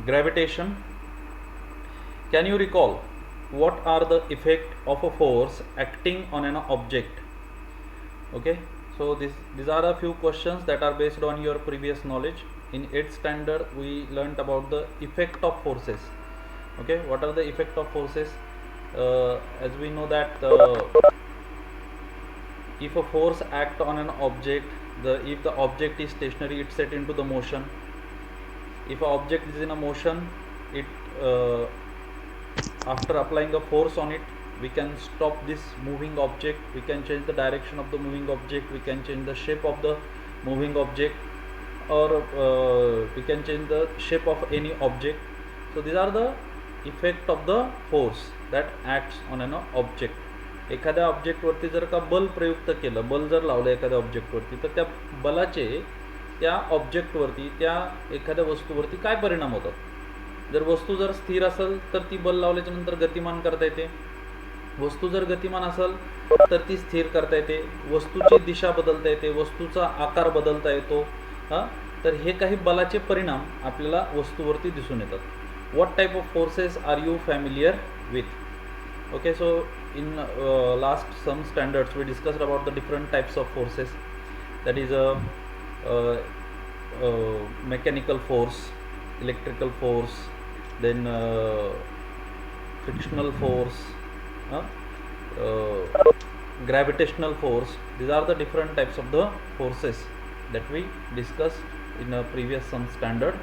Gravitation. Can you recall what are the effect of a force acting on an object? Okay, so these are a few questions that are based on your previous knowledge. In 8th standard we learnt about the effect of forces. Okay, what are the effect of forces? As we know that if a force act on an object, if the object is stationary, it set into the motion. If an object is in a motion, it after applying a force on it, we can stop this moving object, we can change the direction of the moving object, we can change the shape of the moving object, or we can change the shape of any object. So these are the effect of the force that acts on an object. एखाद्या ऑब्जेक्टवरती जर का बल प्रयुक्त केलं, बल जर लावलं एखाद्या ऑब्जेक्टवरती, तर त्या बलाचे त्या ऑब्जेक्टवरती, त्या एखाद्या वस्तूवरती काय परिणाम होतात. जर वस्तू जर स्थिर असेल तर ती बल लावल्याच्या नंतर गतिमान करता येते. वस्तू जर गतिमान असेल तर ती स्थिर करता येते. वस्तूची दिशा बदलता येते, वस्तूचा आकार बदलता येतो. तर हे काही बलाचे परिणाम आपल्याला वस्तूवरती दिसून येतात. What type of forces are you familiar with? Okay, so in last some standards we discussed about the different types of forces, that is mechanical force, electrical force, then frictional force, gravitational force. These are the different types of the forces that we discussed in a previous some standard.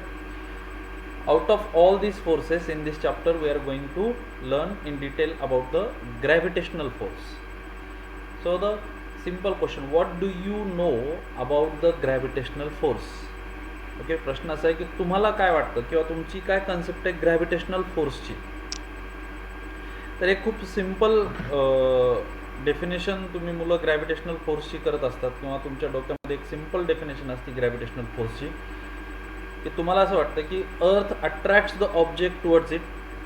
Out of all these forces in this chapter we are going to learn in detail about the gravitational force. So the simple question, what do you know about the gravitational force? Okay, प्रश्न असा आहे की तुम्हाला काय वाटतं किंवा तुमची काय कन्सेप्ट आहे ग्रॅव्हिटेशनल फोर्सची. तर एक खूप सिंपल डेफिनेशन तुम्ही मुलं ग्रॅव्हिटेशनल फोर्सची करत असतात किंवा तुमच्या डोक्यामध्ये एक सिंपल डेफिनेशन असते ग्रॅव्हिटेशनल फोर्सची, की तुम्हाला असं वाटतं की earth attracts the object towards it,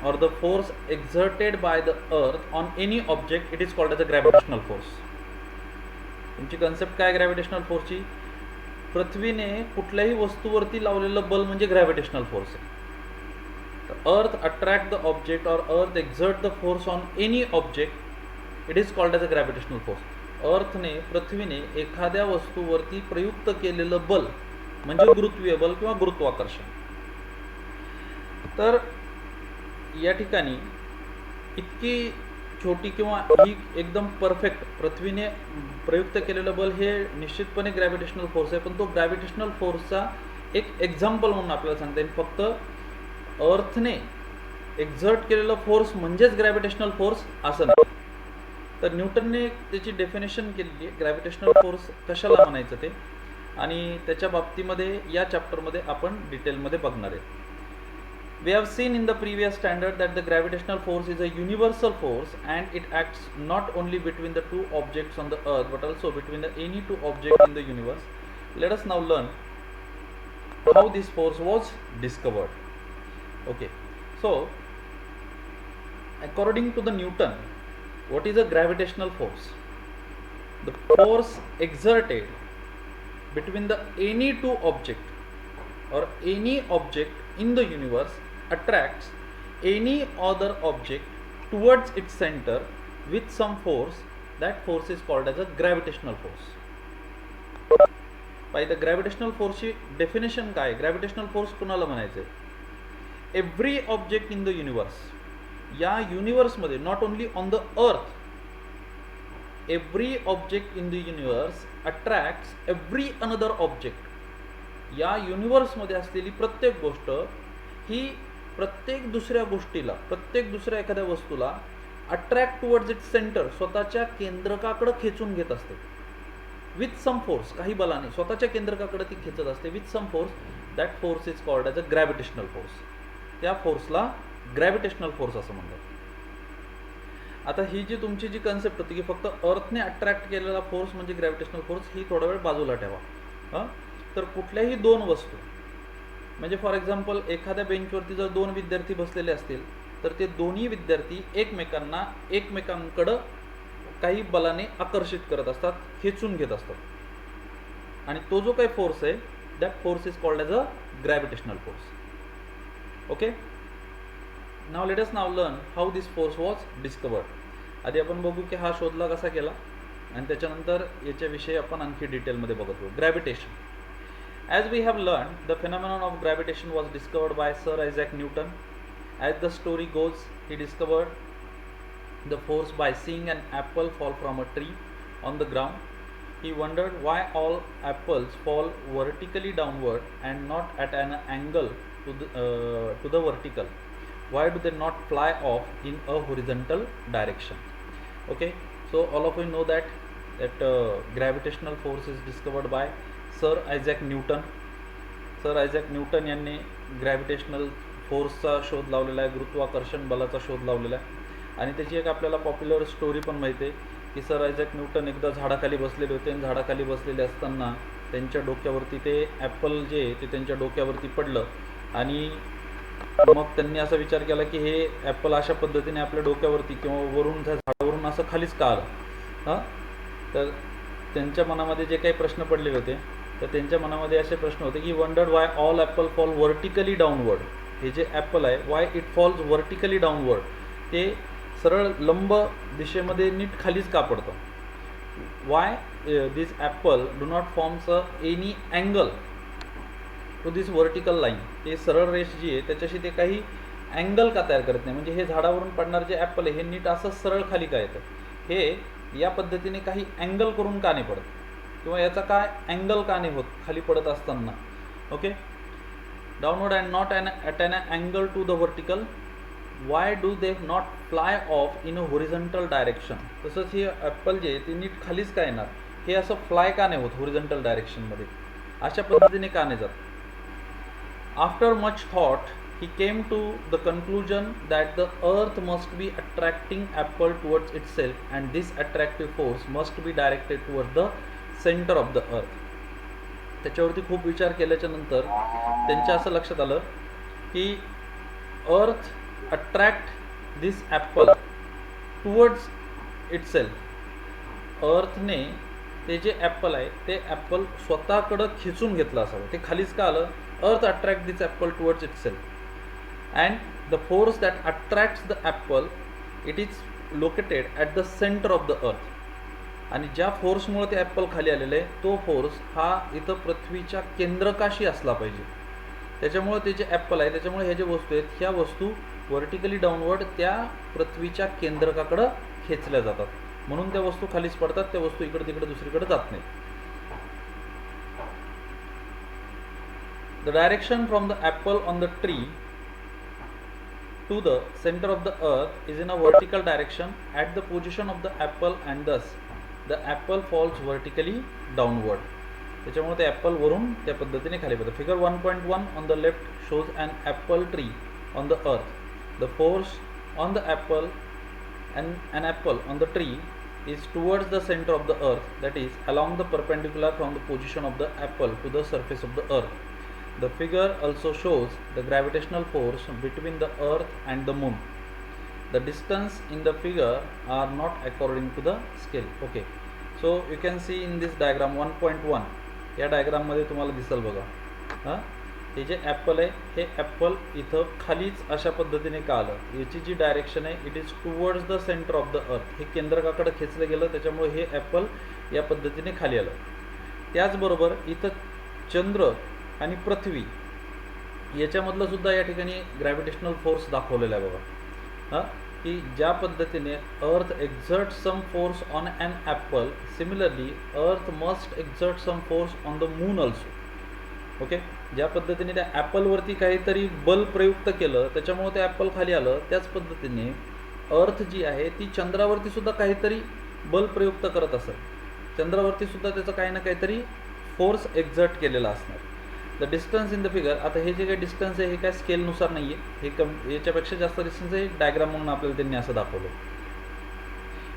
और the force exerted by the earth on any object, it is called as a gravitational force. तुमची कन्सेप्ट काय ग्रॅव्हिटेशनल फोर्सची? पृथ्वीने कुठल्याही वस्तूवरती लावलेलं बल म्हणजे ग्रॅव्हिटेशनल फोर्स आहे. तर अर्थ अट्रॅक्ट द ऑब्जेक्ट और earth exert the force on any object, it is called as a gravitational force. अर्थने, पृथ्वीने एखाद्या वस्तूवरती प्रयुक्त केलेलं बल म्हणजे गुरुत्वीय बल किंवा गुरुत्वाकर्षण. तर या ठिकाणी इतकी छोटी किंवा ही एकदम परफेक्ट पृथ्वीने प्रयुक्त केलेलं बल हे निश्चितपणे ग्रॅव्हिटेशनल फोर्स आहे, पण तो ग्रॅव्हिटेशनल फोर्सचा एक एक्झाम्पल म्हणून आपल्याला सांगता येईल. फक्त अर्थने एक्झर्ट केलेलं फोर्स म्हणजेच ग्रॅव्हिटेशनल फोर्स असं नाही. तर न्यूटनने त्याची डेफिनेशन केलेली आहे ग्रॅव्हिटेशनल फोर्स कशाला म्हणायचं ते, आणि त्याच्या बाबतीमध्ये या चॅप्टरमध्ये आपण डिटेलमध्ये बघणार आहे. We have seen in the previous standard that the gravitational force is a universal force and it acts not only between the two objects on the earth but also between any two objects in the universe. Let us now learn how this force was discovered. Okay, so according to the Newton, what is a gravitational force? The force exerted between the any two object or any object in the universe attracts any other object towards its center with some force. That force is called as a gravitational force. By the gravitational force ची definition काय? Gravitational force कुणाला म्हणायचे? Every object in the universe, या युनिवर्समध्ये not only on the earth, every object in the universe attracts every another object. या युनिवर्समध्ये असलेली प्रत्येक गोष्ट ही प्रत्येक दुसऱ्या गोष्टीला, प्रत्येक दुसऱ्या एखाद्या वस्तूला अट्रॅक्ट टुवर्ड्स इट्स सेंटर, स्वतःच्या केंद्रकाकडे खेचून घेत असते. विथ सम फोर्स, काही बलाने स्वतःच्या केंद्रकाकडे ती खेचत असते. With some force, that force is called as a gravitational force. त्या फोर्सला ग्रॅव्हिटेशनल फोर्स असं म्हणतात. आता ही जी तुमची जी कन्सेप्ट होती की फक्त अर्थने अट्रॅक्ट केलेला फोर्स म्हणजे ग्रॅव्हिटेशनल फोर्स, ही थोडा वेळ बाजूला ठेवा. तर कुठल्याही दोन वस्तू, म्हणजे फॉर एक्झाम्पल एखाद्या बेंचवरती जर दोन विद्यार्थी बसलेले असतील तर ते दोन्ही विद्यार्थी एकमेकांकडं काही बलाने आकर्षित करत असतात, खेचून घेत असतात, आणि तो जो काही फोर्स आहे that force is called as a gravitational force. Okay. Now let us now learn how this force was discovered. आधी आपण बघू की हा शोधला कसा केला आणि त्याच्यानंतर याच्याविषयी आपण आणखी डिटेलमध्ये बघत होतो. Gravitation. As we have learned, the phenomenon of gravitation was discovered by Sir Isaac Newton. As the story goes, he discovered the force by seeing an apple fall from a tree on the ground. He wondered why all apples fall vertically downward and not at an angle to the vertical. Why do they not fly off in a horizontal direction? Okay, so all of you know that gravitational force is discovered by sir Isaac Newton. Sir Isaac Newton यांनी gravitational फोर्सचा शोध लावलेला आहे, गुरुत्वाकर्षण बलाचा शोध लावलेला आहे. आणि त्याची एक आपल्याला पॉप्युलर स्टोरी पण माहिती आहे की सर आयझॅक न्यूटन एकदा झाडाखाली बसलेले होते आणि झाडाखाली बसलेले असताना त्यांच्या डोक्यावरती ते ॲपल जे ते त्यांच्या डोक्यावरती पडलं आणि मग त्यांनी असा विचार केला की हे ॲपल अशा पद्धतीने आपल्या डोक्यावरती किंवा वरून झाडावरून असं खालीच का आलं. हां, तर त्यांच्या मनामध्ये जे काही प्रश्न पडलेले होते तर त्यांच्या मनामध्ये असे प्रश्न होते की wondered why all apple fall vertically downward. हे जे ॲपल आहे why it falls vertically downward, ते सरळ लंब दिशेमध्ये नीट खालीच का पडतं. Why this apple do not forms any angle to this vertical line. ते सरळ रेष जी आहे त्याच्याशी ते काही अँगल का तयार करत नाही. म्हणजे हे झाडावरून पडणार जे ॲपल आहे हे नीट असं सरळ खाली का येतं, हे या पद्धतीने काही अँगल करून का नाही पडत किंवा याचा काय अँगल का नाही होत खाली पडत असताना. Okay, downward and not at an angle to the vertical. Why do they not fly off in a horizontal direction. तसंच हे ॲपल जे ते नीट खालीच का येणार, हे असं फ्लाय का नाही होत होरिझॉन्टल डायरेक्शनमध्ये, अशा पद्धतीने का नाही जात. After much thought he came to the conclusion that the earth must be attracting apple towards itself and this attractive force must be directed towards the center of the earth. त्याच्यावरती खूप विचार केल्याच्या नंतर त्यांच्या असं लक्षात आलं की अर्थ अट्रॅक्ट दिस ॲपल टुवर्ड्स इटसेल्फ. अर्थने ते जे ॲपल आहे ते ॲपल स्वतःकडं खिचून घेतलं असावं. ते खालीच का आलं. अर्थ attract this Apple towards itself and the force that attracts the apple, it is located at the center of the earth. आणि ज्या फोर्समुळे ते ॲपल खाली आलेलं आहे तो फोर्स हा इथं पृथ्वीच्या केंद्रकाशी असला पाहिजे. त्याच्यामुळे ते जे ॲपल आहे त्याच्यामुळे ह्या ज्या वस्तू आहेत ह्या वस्तू व्हर्टिकली डाऊनवर्ड त्या पृथ्वीच्या केंद्रकाकडं खेचल्या जातात, म्हणून त्या वस्तू खालीच पडतात, त्या वस्तू इकडे तिकडे दुसरीकडे जात नाही. The direction from the Apple on the tree to the center of the earth is in a vertical direction at the position of the apple and thus the apple falls vertically downward. त्याच्यामुळे ते Apple वरून त्या पद्धतीने खाली पडतं. Figure 1.1 on the left shows an apple tree on the earth. The force on the apple and an apple on the tree is towards the center of the earth, that is along the perpendicular from the position of the apple to the surface of the earth. The figure also shows the gravitational force between the earth and the moon. The distance in the figure are not according to the scale. Okay, so you can see in this diagram 1.1 या डायग्राममध्ये तुम्हाला दिसेल बघा. हे जे apple आहे हे Apple इथं खालीच अशा पद्धतीने का आलं. याची जी डायरेक्शन आहे it is towards the centre of the earth. हे केंद्रकाकडे खेचलं गेलं त्याच्यामुळे हे ॲपल या पद्धतीने खाली आलं. त्याचबरोबर इथं चंद्र आणि पृथ्वी याच्यामधलं सुद्धा या ठिकाणी ग्रॅव्हिटेशनल फोर्स दाखवलेला आहे बघा. की ज्या पद्धतीने earth exert some force on an apple, similarly earth must exert some force on the moon also. Okay, ज्या पद्धतीने त्या ॲपलवरती काहीतरी बल प्रयुक्त केलं त्याच्यामुळे ते ॲपल खाली आलं, त्याच पद्धतीने अर्थ जी आहे ती चंद्रावरती सुद्धा काहीतरी बल प्रयुक्त करत असेल. चंद्रावरती सुद्धा त्याचं काही ना काहीतरी फोर्स एक्झर्ट केलेला असणार. The distance in the figure, आता हे जे काही डिस्टन्स आहे हे काय स्केलनुसार नाही आहे, हे याच्यापेक्षा जास्त डिस्टन्स आहे. डायग्राम म्हणून आपल्याला त्यांनी असं दाखवलं.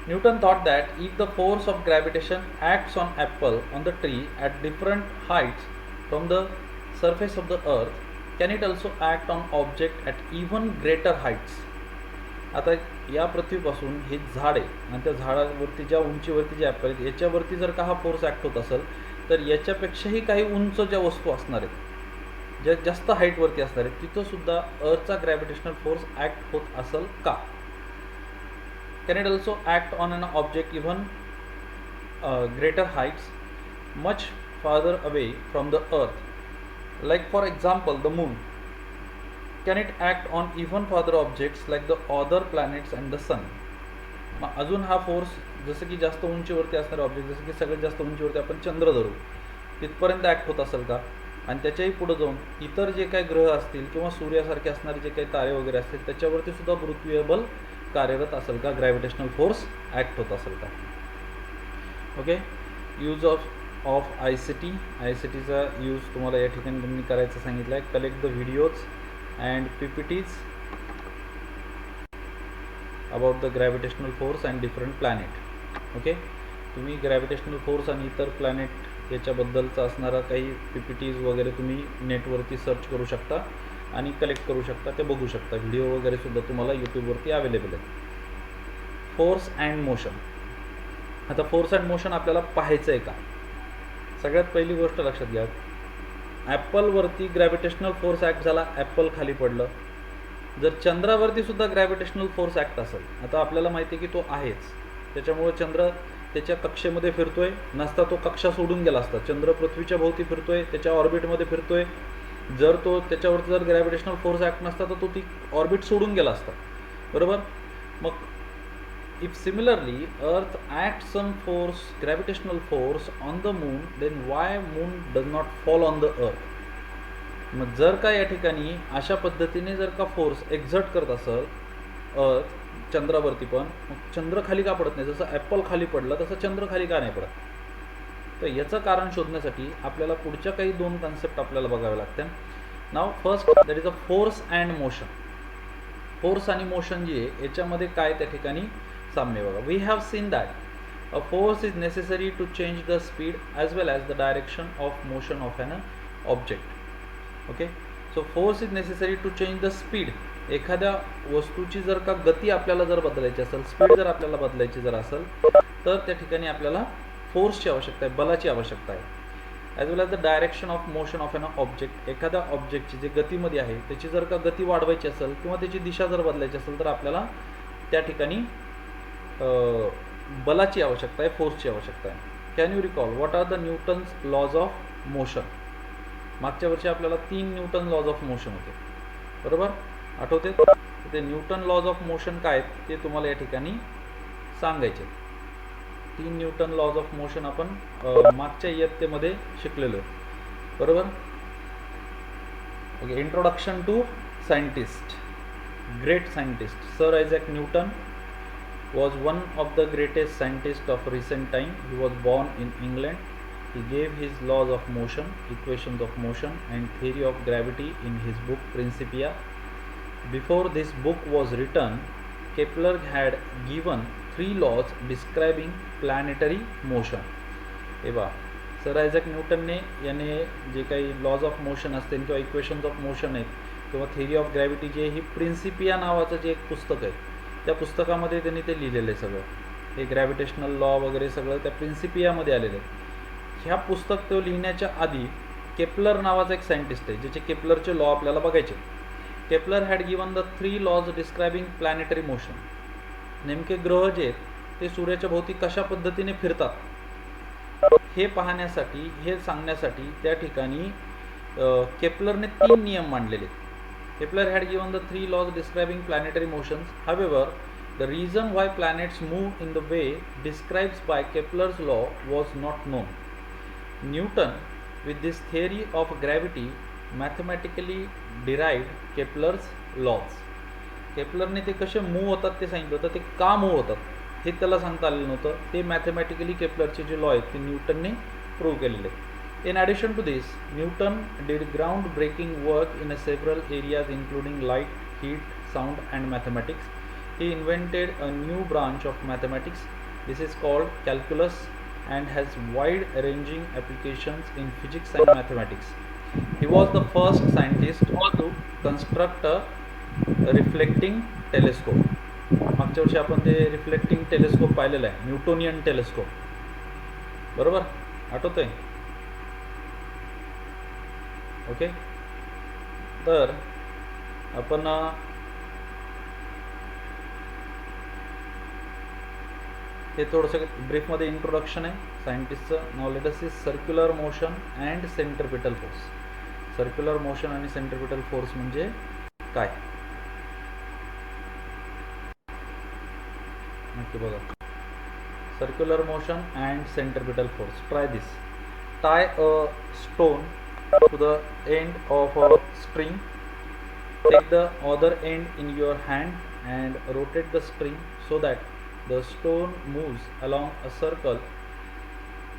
Newton thought that if the force of gravitation acts on Apple on the tree at different heights from the surface of the earth, can it also act on object at even greater heights. आता या पृथ्वीपासून हे झाड आहे आणि त्या झाडावरती ज्या उंचीवरती जे ॲपल आहेत याच्यावरती जर का हा फोर्स ॲक्ट होत असेल तर याच्यापेक्षाही काही उंच ज्या वस्तू असणार आहेत जे जास्त हाईटवरती असणार आहे तिथं सुद्धा अर्थचा ग्रॅव्हिटेशनल फोर्स ॲक्ट होत असेल का? Can it also act on an object even greater heights much farther away from the earth, like for example the moon? Can it act on even farther objects like the other planets and the sun? मग अजून हा force जसं की जास्त उंचीवरती असणारे object, जसं की सगळ्यात जास्त उंचीवरती आपण चंद्र धरू, तिथपर्यंत ॲक्ट होत असेल का? आणि त्याच्याही पुढे जाऊन इतर जे काही ग्रह असतील किंवा सूर्यासारखे असणारे जे काही तारे वगैरे असतील त्याच्यावरती सुद्धा पृथ्वीय बल कार्यरत असेल का? ग्रॅव्हिटेशनल फोर्स ॲक्ट होत असेल का? Okay. Use of I C टीचा यूज तुम्हाला या ठिकाणी त्यांनी करायचं सांगितलं आहे. Collect the videos and PPTs about the gravitational force and different planet. Okay. तुम्ही ग्रॅव्हिटेशनल फोर्स आणि इतर प्लॅनेट याच्याबद्दलचं असणारा काही PPTs वगैरे तुम्ही नेटवरती सर्च करू शकता आणि कलेक्ट करू शकता, ते बघू शकता. व्हिडिओ वगैरे सुद्धा तुम्हाला यूट्यूबवरती अवेलेबल आहे. Force and motion. आता फोर्स अँड मोशन आपल्याला पाहायचं आहे का? सगळ्यात पहिली गोष्ट लक्षात घ्या, ॲपलवरती ग्रॅव्हिटेशनल फोर्स ॲक्ट झाला, ॲपल खाली पडलं. जर चंद्रावरती सुद्धा ग्रॅव्हिटेशनल फोर्स ॲक्ट असेल, आता आपल्याला माहिती आहे की तो आहेच, त्याच्यामुळे चंद्र त्याच्या कक्षेमध्ये फिरतोय, नसता तो कक्षा सोडून गेला असता. चंद्र पृथ्वीच्या भोवती फिरतोय, त्याच्या ऑर्बिटमध्ये फिरतोय. जर तो त्याच्यावरती जर ग्रॅव्हिटेशनल फोर्स ॲक्ट नसता तर तो ती ऑर्बिट सोडून गेला असता, बरोबर. मग if similarly earth acts some force, gravitational force on the moon, then why moon does not fall on the earth? मग जर का या ठिकाणी अशा पद्धतीने जर का फोर्स एक्झर्ट करत असेल अर्थ चंद्रावरती, पण मग चंद्र खाली का पडत नाही? जसं ॲपल खाली पडला तसं चंद्र खाली का नाही पडत? तर याचं कारण शोधण्यासाठी आपल्याला पुढच्या काही दोन कन्सेप्ट आपल्याला बघाव्या लागतात. नाव first that is a force and motion. Force आणि मोशन जे आहे याच्यामध्ये काय त्या ठिकाणी साम्य बघा. We have seen that a force is necessary to change the speed as well as the direction of motion of an object. Okay. So force is necessary to change the speed. एखाद्या वस्तूची जर का गती आपल्याला जर बदलायची असेल, speed जर आपल्याला बदलायची जर असेल, तर त्या ठिकाणी आपल्याला फोर्सची आवश्यकता आहे, बलाची आवश्यकता आहे. As well as the direction of motion of an object. एखाद्या ऑब्जेक्टची जे गतीमध्ये आहे त्याची जर का गती वाढवायची असेल किंवा त्याची दिशा जर बदलायची असेल तर आपल्याला त्या ठिकाणी बलाची आवश्यकता आहे, फोर्सची आवश्यकता आहे. Can you recall what are the Newton's laws of motion? मागच्या वर्षी आपल्याला 3 न्यूटन लॉज ऑफ मोशन होते, बरोबर, आठवते? ते न्यूटन लॉज ऑफ मोशन काय आहेत ते तुम्हाला या ठिकाणी सांगायचे. 3 न्यूटन लॉज ऑफ मोशन आपण मागच्या इयत्तेमध्ये शिकलेलो आहे, बरोबर. Okay. Introduction to scientist. Great scientist sir Isaac Newton was one of the greatest scientists of recent time. He was born in England. He gave his laws of motion, equations of motion and theory of gravity in his book Principia. Before this book was written, Kepler had given 3 laws describing planetary motion. एबा sir Isaac न्यूटनने याने जे काही lodge of motion असतील किंवा equations of motion आहेत किंवा theory of gravity जे ही Principia नावाचं जे एक पुस्तक आहे त्या पुस्तकामध्ये त्यांनी ते लिहिलेलं आहे. सगळं हे ग्रॅव्हिटेशनल लॉ वगैरे सगळं त्या प्रिन्सिपियामध्ये आलेलं आहे. ह्या पुस्तक तो लिहिण्याच्या आधी केपलर नावाचा एक सायंटिस्ट आहे ज्याचे केपलरचे लॉ आपल्याला बघायचे. Kepler had given the 3 laws describing planetary motion. नेमके ग्रह जे आहेत ते सूर्याच्या भोवती कशा पद्धतीने फिरतात हे पाहण्यासाठी, हे सांगण्यासाठी त्या ठिकाणी केपलरने 3 नियम मांडलेले आहेत. Kepler had given the 3 laws describing planetary motions. However, the reason why planets move in the way described by Kepler's law was not known. Newton, with this theory of gravity, mathematically derived Kepler's laws. केपलरने ते कसे move होतात ते सांगितलं होतं, ते का move होतात हे त्याला सांगता आलेलं नव्हतं. ते मॅथमॅटिकली केपलरचे जे लॉ आहेत ते न्यूटनने प्रूव्ह केलेले. In addition to this, Newton did groundbreaking work in several areas including light, heat, sound and mathematics. He invented a new branch of mathematics. This is called calculus and has wide-ranging applications in physics and mathematics. He was the first scientist to construct a reflecting telescope. मागच्या वर्षी आपण ते reflecting telescope पाहिलेलं आहे, Newtonian telescope, बरोबर, आठवतंय? Okay. तर आपण हे थोडंसं ब्रीफमध्ये इंट्रोडक्शन आहे सायंटिस्टचं. नाव let us is circular motion and centripetal force. Circular motion आणि सेंट्रिपिटल फोर्स म्हणजे काय नक्की बघा. Circular motion and centripetal force. Try this. Tie a stone to the end of a string. Take the other end in your hand and rotate the string so that the stone moves along a circle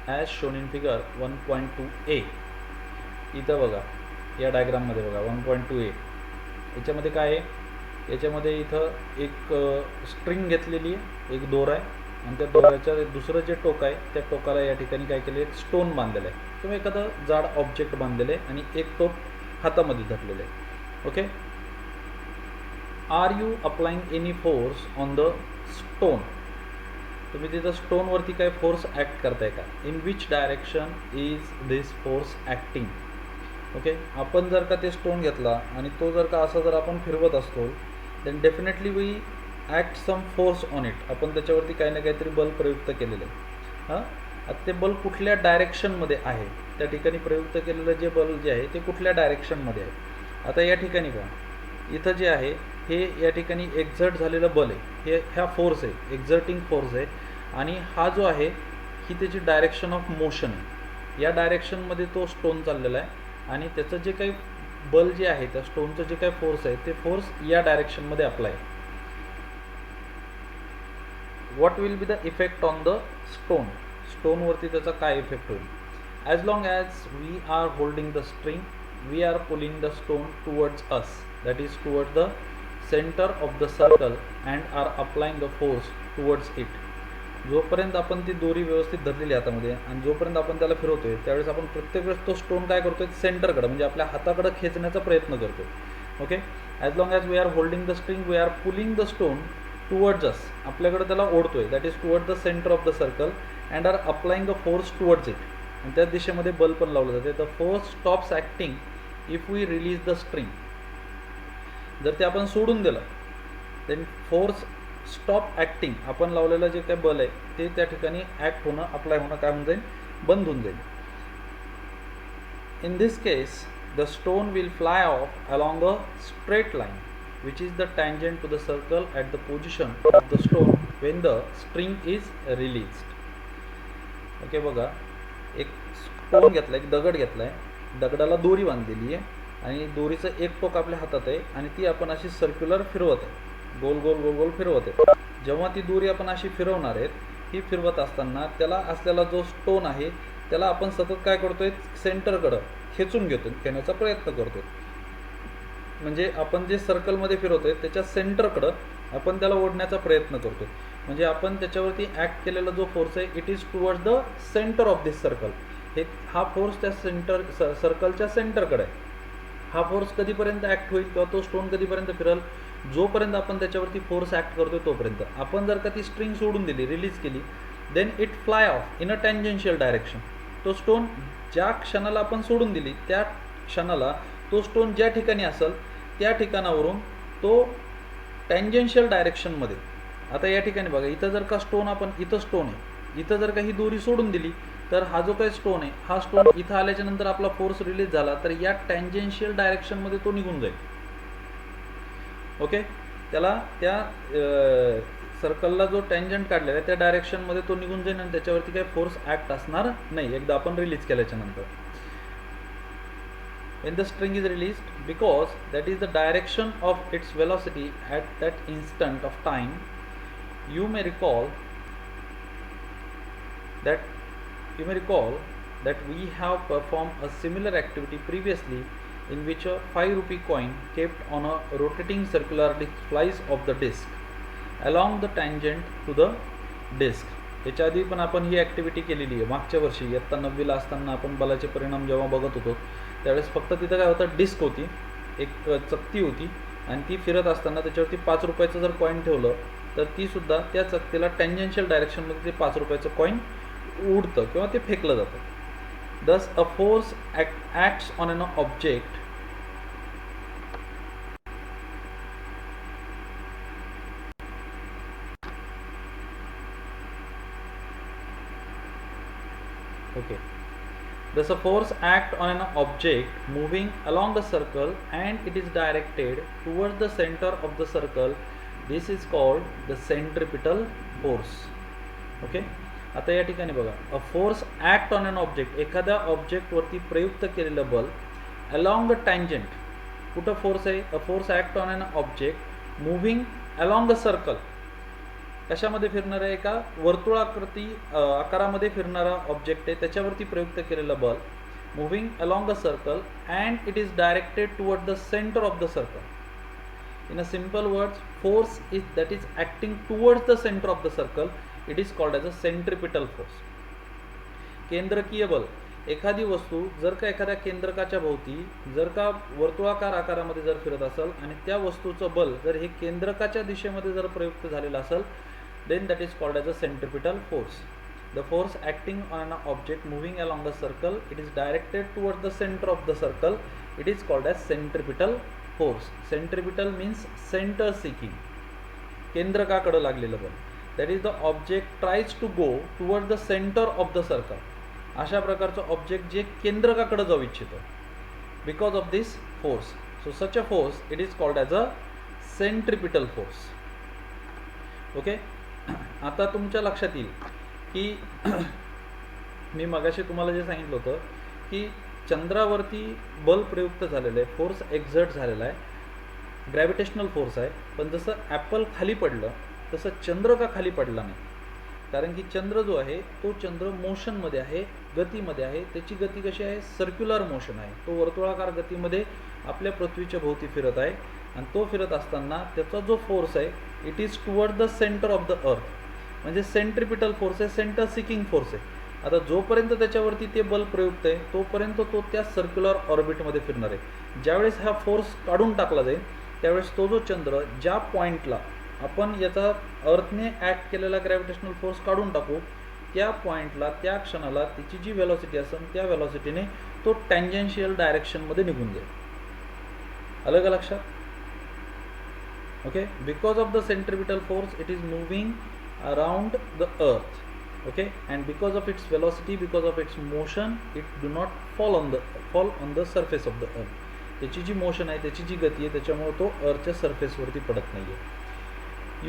as shown in figure 1.2a. इथं बघा या डायग्राममध्ये बघा 1.2a. याच्यामध्ये काय आहे, याच्यामध्ये इथं एक स्ट्रिंग घेतलेली आहे, एक दोरा आहे आणि त्या दोऱ्याच्या दुसरं जे टोक आहे त्या टोकाला या ठिकाणी काय केलं, एक स्टोन बांधलेलं आहे किंवा एखादं जाड ऑब्जेक्ट बांधलेलं आहे आणि एक टोक हातामध्ये धरलेलं आहे. Okay. Are you applying any force on the stone. तुम्ही तिथं स्टोनवरती काय फोर्स ॲक्ट करताय का? In which direction is this force acting. Okay. आपण जर का ते स्टोन घेतला आणि तो जर का असा जर आपण फिरवत असतो then definitely we act some force on it. आपण त्याच्यावरती काही ना काहीतरी बल प्रयुक्त केलेलं आहे. आता ते बल कुठल्या डायरेक्शनमध्ये आहे, त्या ठिकाणी प्रयुक्त केलेलं जे बल जे आहे ते कुठल्या डायरेक्शनमध्ये आहे. आता या ठिकाणी पहा, इथं जे आहे हे या ठिकाणी एक्झर्ट झालेलं बल आहे, ह्या फोर्स आहे, एक्झर्टिंग फोर्स आहे आणि हा जो आहे ही त्याची डायरेक्शन ऑफ मोशन आहे. या डायरेक्शनमध्ये तो स्टोन चाललेला आहे आणि त्याचं जे काही बल जे आहे त्या स्टोनचं जे काही फोर्स आहे ते फोर्स या डायरेक्शनमध्ये अप्लाय आहे. What will be the effect on the stone. स्टोनवरती त्याचा काय इफेक्ट होईल. As long as we are holding the string we are pulling the stone towards us, that is towards the centre of the circle and are applying the force towards it. जोपर्यंत आपण ती दोरी व्यवस्थित धरलेली हातामध्ये आणि जोपर्यंत आपण त्याला फिरवतोय त्यावेळेस आपण प्रत्येक वेळेस तो स्टोन काय करतोय, सेंटरकडे म्हणजे आपल्या हाताकडे खेचण्याचा प्रयत्न करतोय. Okay. As long as we are holding the string we are pulling the stone towards us, आपल्याकडे त्याला ओढतोय, that is towards the centre of the circle and are applying the force towards it. आणि त्या दिशेमध्ये बल पण लावलं जाते. The force stops acting if we release the string. जर ते आपण सोडून दिलं देन फोर्स स्टॉप ॲक्टिंग. आपण लावलेलं जे काही बल आहे ते त्या ठिकाणी ॲक्ट होणं, अप्लाय होणं काय होऊन जाईल, बंद होऊन जाईल. In this case the stone will fly of along a straight line which is the tangent to the circle at the position of the stone when the string is released. Okay. बघा एक stone घेतला, एक दगड घेतला आहे, दगडाला दोरी बांधलेली आहे आणि दोरीचं एक टोक आपल्या हातात आहे आणि ती आपण अशी सर्क्युलर फिरवत आहे, गोल गोल गोल गोल फिरवत आहे. जेव्हा ती दोरी आपण अशी फिरवणार आहेत, ही फिरवत असताना त्याला असलेला जो स्टोन आहे त्याला आपण सतत काय करतोय, सेंटरकडं खेचून घेतो, घेण्याचा प्रयत्न करतोय. म्हणजे आपण जे सर्कलमध्ये फिरवतोय त्याच्या सेंटरकडं आपण त्याला ओढण्याचा प्रयत्न करतो. म्हणजे आपण त्याच्यावरती ॲक्ट केलेला जो फोर्स आहे it is towards the centre of this circle. हा फोर्स त्या सर्कलच्या सेंटरकडे आहे. हा फोर्स कधीपर्यंत ॲक्ट होईल किंवा तो स्टोन कधीपर्यंत फिरल, जोपर्यंत आपण त्याच्यावरती फोर्स ॲक्ट करतोय तोपर्यंत. आपण जर का ती स्ट्रिंग सोडून दिली, रिलीज केली, then it fly off in a tangential direction. तो स्टोन ज्या क्षणाला आपण सोडून दिली त्या क्षणाला तो स्टोन ज्या ठिकाणी असेल त्या ठिकाणावरून तो टँजेन्शियल डायरेक्शनमध्ये. आता या ठिकाणी बघा, इथं जर का स्टोन आपण, इथं स्टोन आहे, इथं जर का ही दोरी सोडून दिली तर हा जो काही स्टोन आहे हा स्टोन इथं आल्याच्या नंतर आपला फोर्स रिलीज झाला तर या टँजेन्शियल डायरेक्शनमध्ये तो निघून जाईल. ओके. त्याला त्या सर्कलला जो टँजंट काढलेला आहे त्या डायरेक्शनमध्ये तो निघून जाईल आणि त्याच्यावरती काही फोर्स ॲक्ट असणार नाही एकदा आपण रिलीज केल्याच्या नंतर. When the string is released, because that is the direction of its velocity at that instant of time, you may recall that we have performed a similar activity previously in which a 5 rupee coin kept on a rotating circular disc flies off the disc along the tangent to the disc. याच्या आधी पण आपण ही activity केलेली आहे. मागच्या वर्षी इयत्ता 9वीला असताना आपण बलाचे परिणाम जेव्हा बघत होतो त्यावेळेस फक्त तिथं काय होतं, डिस्क होती, एक चकती होती आणि ती फिरत असताना त्याच्यावरती 5 रुपयाचं जर कॉईन ठेवलं तर ती सुद्धा त्या चकतीला टँजेन्शियल डायरेक्शनमध्ये ते 5 रुपयाचं कॉईन उडतं किंवा ते फेकलं जातं. दस a force acts on an object Thus a force acts on an object moving along a circle and it is directed towards the center of the circle. This is called the centripetal force. Okay. आता या ठिकाणी बघा, a force act on an object, एखाद्या ऑब्जेक्टवरती प्रयुक्त केलेलं बल along a tangent. कुठं force आहे? A force act on an object moving along a circle. कशामध्ये फिरणार आहे? एका वर्तुळाकृती आकारामध्ये फिरणारा ऑब्जेक्ट आहे, त्याच्यावरती प्रयुक्त केलेलं बल moving along a circle and it is directed toward the centre of the circle. In a simple words, force is that is acting towards the center of the circle. It is called as a centripetal force. केंद्रकीय बल. एखादी वस्तू जर का एखाद्या केंद्रकाच्या भोवती जर का वर्तुळाकार आकारामध्ये जर फिरत असेल आणि त्या वस्तूचं बल जर हे केंद्रकाच्या दिशेमध्ये जर प्रयुक्त झालेलं असेल, then that is called as a centripetal force. The force acting on an object moving along a circle, it is directed towards the center of the circle. It is called as centripetal force. Centripetal means center seeking. केंद्रकाकडे लागलेलं बल. That is the object tries to go towards the center of the circle. अशा प्रकारचं object जे केंद्रकाकडे जाऊ इच्छितो. Because of this force. So such a force it is called as a centripetal force. Okay. आता तुमच्या लक्षात येईल की मी मगाशी तुम्हाला जे सांगितलं होतं की चंद्रावरती बल प्रयुक्त झालेलं आहे, फोर्स एक्झर्ट झालेला आहे, ग्रॅव्हिटेशनल फोर्स आहे. पण जसं ॲपल खाली पडलं तसं चंद्र का खाली पडला नाही? कारण की चंद्र जो आहे तो चंद्र मोशनमध्ये आहे, गतीमध्ये आहे. त्याची गती कशी आहे? सर्क्युलर मोशन आहे. तो वर्तुळाकार गतीमध्ये आपल्या पृथ्वीच्या भोवती फिरत आहे आणि तो फिरत असताना त्याचा जो फोर्स आहे it is toward the centre of the earth. म्हणजे सेंट्रिपिटल फोर्स आहे, सेंटर सिकिंग फोर्स आहे. आता जोपर्यंत त्याच्यावरती ते बल प्रयुक्त आहे तोपर्यंत तो त्या सर्क्युलर ऑर्बिटमध्ये फिरणार आहे. ज्यावेळेस हा फोर्स काढून टाकला जाईल त्यावेळेस तो जो चंद्र ज्या पॉईंटला आपण याचा अर्थने ॲक्ट केलेला ग्रॅव्हिटेशनल फोर्स काढून टाकू त्या पॉईंटला त्या क्षणाला तिची जी व्हेलॉसिटी असेल त्या व्हेलॉसिटीने तो टँजेन्शियल डायरेक्शनमध्ये निघून जाईल. आलं का लक्षात? Okay. Because of the centripetal force it is moving around the earth. Okay, and because of its velocity, because of its motion, it do not fall on the surface of the earth. त्याची जी motion आहे, त्याची जी गती आहे, त्याच्यामुळे तो अर्थच्या सरफेसवरती पडत नाहीये.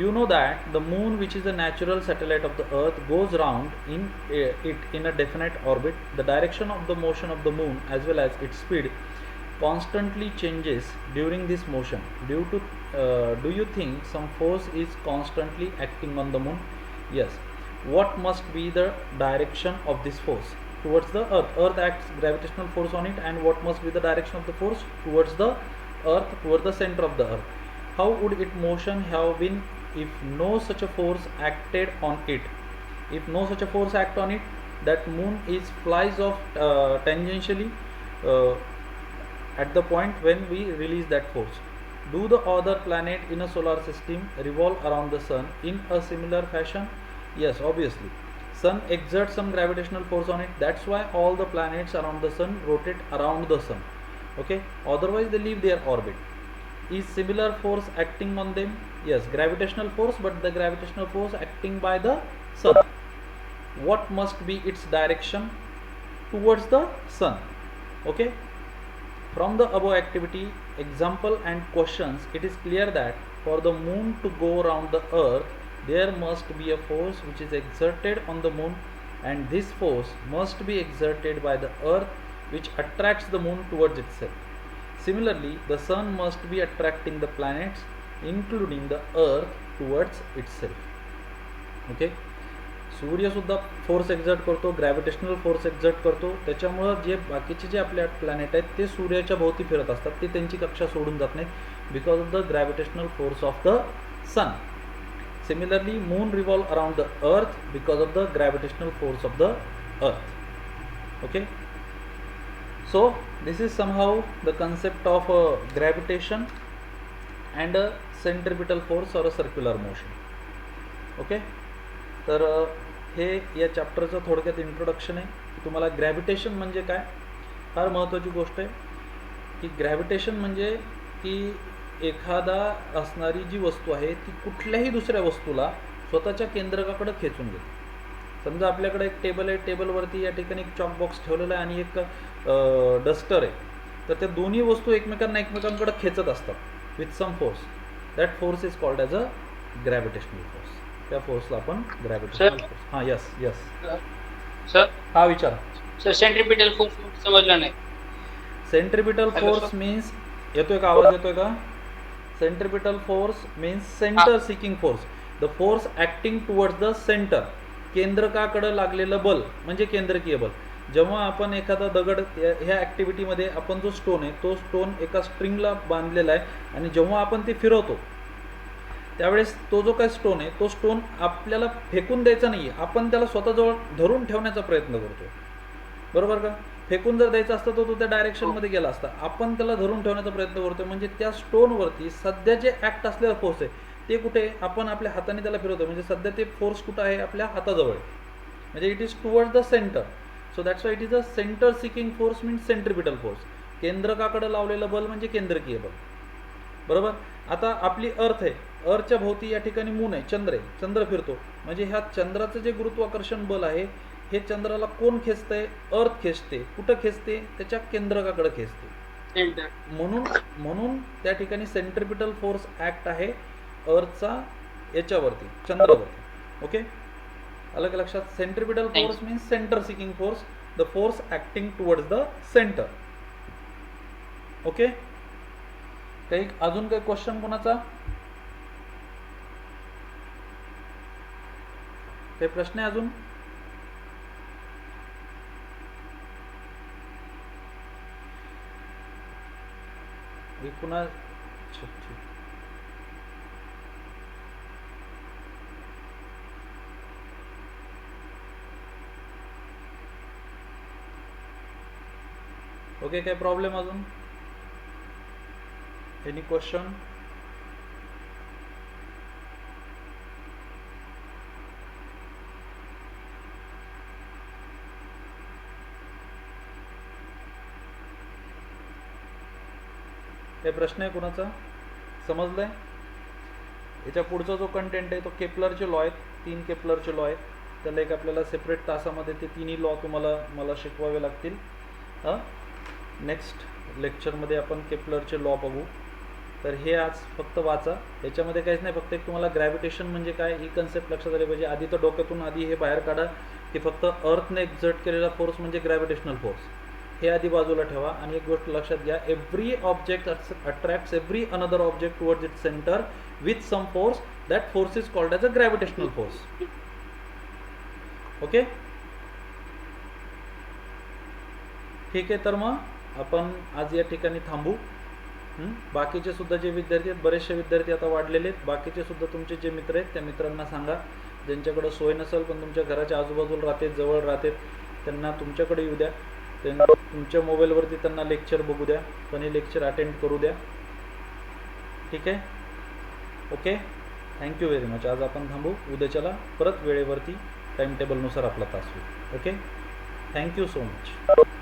You know that the moon, which is a natural satellite of the earth, goes round in a definite orbit. The direction of the motion of the moon as well as its speed constantly changes during this motion. Do you think some force is constantly acting on the moon? Yes. What must be the direction of this force towards the earth? Earth acts gravitational force on it, and what must be the direction of the force towards the earth, towards the center of the earth? How would its motion have been if no such a force acted on it? If no such a force act on it, that moon is flies off tangentially at the point when we release that force. Do the other planet in a solar system revolve around the sun in a similar fashion? Yes, obviously. Sun exerts some gravitational force on it. That's why all the planets around the sun rotate around the sun. Okay. Otherwise, they leave their orbit. Is similar force acting on them? Yes, gravitational force, but the gravitational force acting by the sun. What must be its direction towards the sun? Okay. From the above activity, example and questions, it is clear that for the moon to go around the earth, there must be a force which is exerted on the moon, and this force must be exerted by the earth, which attracts the moon towards itself. Similarly, the sun must be attracting the planets, including the earth, towards itself. Okay. सूर्य सुद्धा force exert करतो, gravitational force exert करतो. त्याच्यामुळं जे बाकीचे जे आपले planet आहेत ते सूर्याच्या भोवती फिरत असतात, ते त्यांची कक्षा सोडून जात नाहीत because of the gravitational force of the sun. Similarly, moon revolve around the earth because of the gravitational force of the earth. Okay. So this is somehow the concept of gravitation and a centripetal force or a circular motion. Okay. तर हे या चॅप्टरचं थोडक्यात introduction आहे. तुम्हाला gravitation म्हणजे काय, फार महत्त्वाची गोष्ट आहे की ग्रॅव्हिटेशन म्हणजे की एखादा असणारी जी वस्तू आहे ती कुठल्याही दुसऱ्या वस्तूला स्वतःच्या केंद्रकाकडे खेचून घेते. समजा आपल्याकडे एक टेबल आहे, टेबलवरती या ठिकाणी एक चॉक बॉक्स ठेवलेला आहे आणि एक डस्टर आहे, तर त्या दोन्ही वस्तू एकमेकांकडे खेचत असतात with some force. That force is called as a gravitational force. त्या फोर्सला आपण ग्रॅव्हिटेशनल फोर्स. हां, यस यस सर. हा विचार. सर सेंट्रिपिटल फोर्स समजला नाही. सेंट्रिपिटल फोर्स मीन्स, येतोय का आवाज, येतोय का? Centripetal force means centre seeking force, the force acting towards the centre. केंद्रकाकडं लागलेलं बल म्हणजे केंद्रकीय बल. जेव्हा आपण एखादा दगड, ह्या ॲक्टिव्हिटीमध्ये आपण जो स्टोन आहे तो स्टोन एका स्ट्रिंगला बांधलेला आहे आणि जेव्हा आपण ते फिरवतो त्यावेळेस तो जो काही स्टोन आहे तो स्टोन आपल्याला फेकून द्यायचा नाही आहे, आपण त्याला स्वतःजवळ धरून ठेवण्याचा प्रयत्न करतो, बरोबर का? फेकून जर द्यायचा असता तर तो त्या डायरेक्शनमध्ये गेला असता. आपण त्याला धरून ठेवण्याचा प्रयत्न करतो, म्हणजे त्या स्टोनवरती सध्या जे ॲक्ट असलेला फोर्स आहे ते कुठे, आपण आपल्या हाताने त्याला फिरवतो, म्हणजे सध्या ते फोर्स कुठं आहे, आपल्या हाताजवळ, म्हणजे it is towards the centre. So that's why it is a centre seeking force means centripetal force. केंद्रकाकडे लावलेलं बल म्हणजे केंद्रकीय बल, बरोबर. आता आपली अर्थ आहे, अर्थच्या भोवती या ठिकाणी मून आहे, चंद्र आहे, चंद्र फिरतो, म्हणजे ह्या चंद्राचं जे गुरुत्वाकर्षण बल आहे हे चंद्राला कोण खेचतंय? अर्थ खेचते. कुठं खेचते? त्याच्या केंद्रकाकडे खेचते. म्हणून त्या ठिकाणी सेंट्रिपिटल फोर्स ॲक्ट आहे अर्थचा याच्यावरती, चंद्रावरती. ओके, अलग लक्षात. Centripetal force means centre seeking force, the force acting towards the centre. Okay, काही अजून काही क्वेश्चन कोणाचा? काही प्रश्न आहे अजून? पुन्हा ओके, काय प्रॉब्लेम अजून? Any question? काय प्रश्न आहे कुणाचा? समजलंय? याच्या पुढचा जो कंटेंट आहे तो केपलरचे लॉ आहेत, 3 केपलरचे लॉ आहेत. त्याला एक आपल्याला सेपरेट तासामध्ये ते तिन्ही लॉ मला शिकवावे लागतील. नेक्स्ट लेक्चरमध्ये आपण केपलरचे लॉ बघू. तर हे आज फक्त वाचा, याच्यामध्ये काहीच नाही, फक्त एक तुम्हाला ग्रॅव्हिटेशन म्हणजे काय ही कन्सेप्ट लक्षात आली पाहिजे. आधी तर डोक्यातून आधी हे बाहेर काढा की फक्त अर्थने एक्झर्ट केलेला फोर्स म्हणजे ग्रॅव्हिटेशनल फोर्स, हे आधी बाजूला ठेवा. आणि एक गोष्ट लक्षात घ्या, every object attracts every another object towards its centre with some force. That force is called as a gravitational force. Okay, ठीक आहे. तर मग आपण आज या ठिकाणी थांबू. बाकीचे सुद्धा जे विद्यार्थी आहेत, बरेचसे विद्यार्थी आता वाढलेले आहेत, बाकीचे सुद्धा तुमचे जे मित्र आहेत त्या मित्रांना सांगा, ज्यांच्याकडे सोय नसेल पण तुमच्या घराच्या आजूबाजूला राहतात, जवळ राहतात, त्यांना तुमच्याकडे येऊ द्या. तुमच्या मोबाईलवरती त्यांना लेक्चर बघू द्या, पण हे लेक्चर अटेंड करू द्या. ठीक आहे, ओके. Thank you very much. आज आपण थांबू, उद्याच्याला परत वेळेवरती टाईम टेबलनुसार आपला तास होईल. Okay, thank you so much.